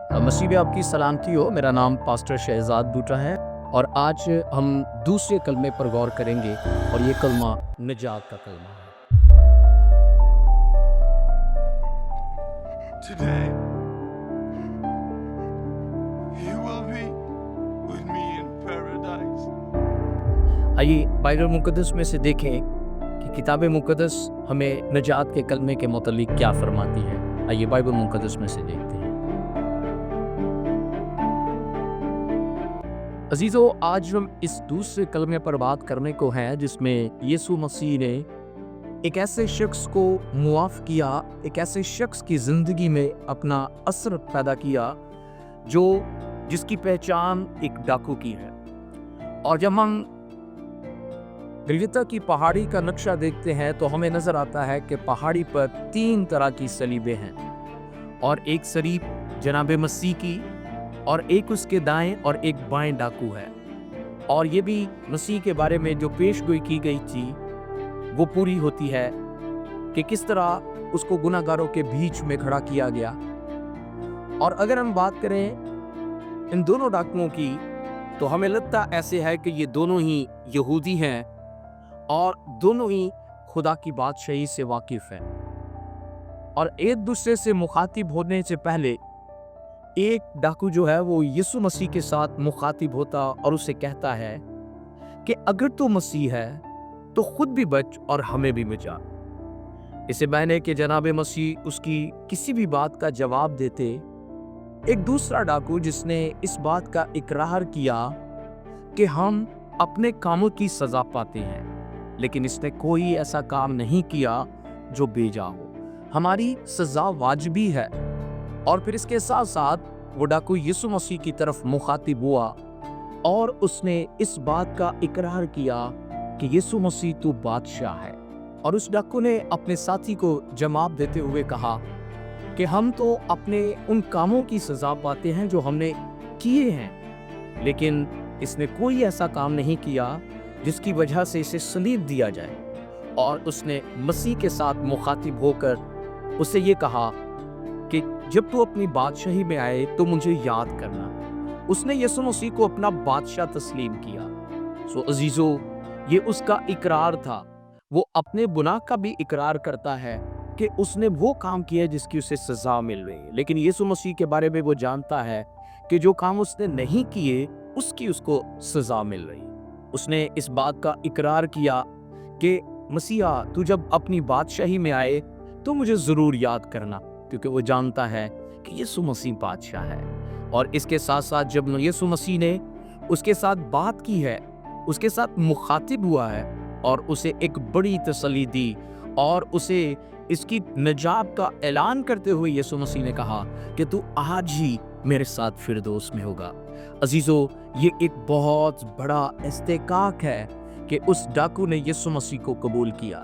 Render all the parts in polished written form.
मसीह में आपकी सलामती हो। मेरा नाम पास्टर शहजाद बूटा है और आज हम दूसरे कलमे पर गौर करेंगे और ये कलमा निजात का कलमा है। Today, you will be with me in paradise. आइए बाइबल मुकद्दस में से देखें कि किताब मुकद्दस हमें निजात के कलमे के मुतालिक क्या फरमाती है। आइए बाइबल मुकद्दस में से देखते हैं। अजीजों, आज हम इस दूसरे कलमे पर बात करने को हैं जिसमें यीशु मसीह ने एक ऐसे शख्स को मुआफ किया, एक ऐसे शख्स की ज़िंदगी में अपना असर पैदा किया जिसकी पहचान एक डाकू की है। और जब हम गलगता की पहाड़ी का नक्शा देखते हैं तो हमें नज़र आता है कि पहाड़ी पर 3 तरह की सलीबें हैं और एक सलीब जनाब मसीह की और एक उसके दाएं और एक बाएं डाकू है। और ये भी मसीह के बारे में जो पेशगोई की गई थी वो पूरी होती है कि किस तरह उसको गुनाहगारों के बीच में खड़ा किया गया। और अगर हम बात करें इन दोनों डाकुओं की तो हमें लगता ऐसे है कि ये दोनों ही यहूदी हैं और दोनों ही खुदा की बादशाही से वाकिफ हैं और एक दूसरे से मुखातिब होने से पहले एक डाकू जो है वो यीशु मसीह के साथ मुखातिब होता और उसे कहता है कि अगर तू मसीह है तो खुद भी बच और हमें भी बचा। इसे बहने के जनाब मसीह उसकी किसी भी बात का जवाब देते। एक दूसरा डाकू जिसने इस बात का इकरार किया कि हम अपने कामों की सजा पाते हैं, लेकिन इसने कोई ऐसा काम नहीं किया जो बेजा हो। हमारी सजा वाजिबी है। और फिर इसके साथ साथ वो डाकू यीशु मसीह की तरफ मुखातिब हुआ और उसने इस बात का इकरार किया कि यीशु मसीह तू बादशाह है। और उस डाकू ने अपने साथी को जवाब देते हुए कहा कि हम तो अपने उन कामों की सजा पाते हैं जो हमने किए हैं, लेकिन इसने कोई ऐसा काम नहीं किया जिसकी वजह से इसे सलीब दिया जाए। और उसने मसीह के साथ मुखातिब होकर उसे ये कहा कि जब तू अपनी बादशाही में आए तो मुझे याद करना। उसने यीशु मसीह को अपना बादशाह तस्लीम किया। सो अजीजों, ये उसका इकरार था। वो अपने गुनाह का भी इकरार करता है कि उसने वो काम किया जिसकी उसे सजा मिल रही है, लेकिन यीशु मसीह के बारे में वो जानता है कि जो काम उसने नहीं किए उसकी उसको सजा मिल रही। उसने इस बात का इकरार किया कि मसीहा तू जब अपनी बादशाही में आए तो मुझे ज़रूर याद करना, क्योंकि वो जानता है कि यीशु मसीह बादशाह है। और इसके साथ साथ जब यीशु मसीह ने उसके साथ बात की है, उसके साथ मुखातिब हुआ है और उसे एक बड़ी तसल्ली दी और उसे इसकी निजात का ऐलान करते हुए यीशु मसीह ने कहा कि तू आज ही मेरे साथ फिरदौस में होगा। अजीजों, ये एक बहुत बड़ा इस्तेकाक है कि उस डाकू ने यीशु मसीह को कबूल किया।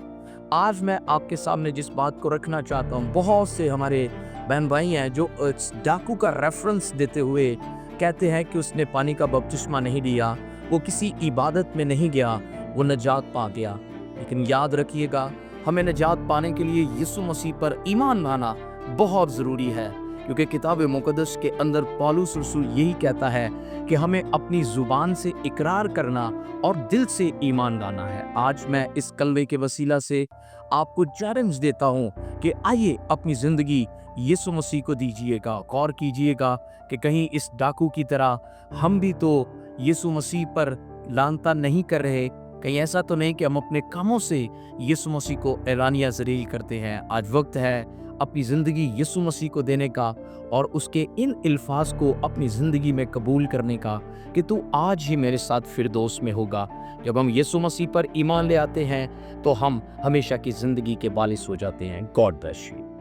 आज मैं आपके सामने जिस बात को रखना चाहता हूँ, बहुत से हमारे बहन भाई हैं जो इस डाकू का रेफरेंस देते हुए कहते हैं कि उसने पानी का बपतिस्मा नहीं लिया, वो किसी इबादत में नहीं गया, वो निजात पा गया। लेकिन याद रखिएगा, हमें निजात पाने के लिए यीशु मसीह पर ईमान लाना बहुत ज़रूरी है, क्योंकि किताब मुकद्दस के अंदर पौलुस रसूल यही कहता है कि हमें अपनी ज़ुबान से इकरार करना और दिल से ईमान लाना है। आज मैं इस कलमे के वसीला से आपको चैलेंज देता हूँ कि आइए अपनी ज़िंदगी यीशु मसीह को दीजिएगा। गौर कीजिएगा कि कहीं इस डाकू की तरह हम भी तो यीशु मसीह पर लानता नहीं कर रहे। कहीं ऐसा तो नहीं कि हम अपने कामों से यीशु मसीह को ऐलानिया ज़लील करते हैं। आज वक्त है अपनी ज़िंदगी यीशु मसीह को देने का और उसके इन अल्फाज को अपनी ज़िंदगी में कबूल करने का कि तू आज ही मेरे साथ फिरदौस में होगा। जब हम यीशु मसीह पर ईमान ले आते हैं तो हम हमेशा की ज़िंदगी के वारिस हो जाते हैं। God bless you.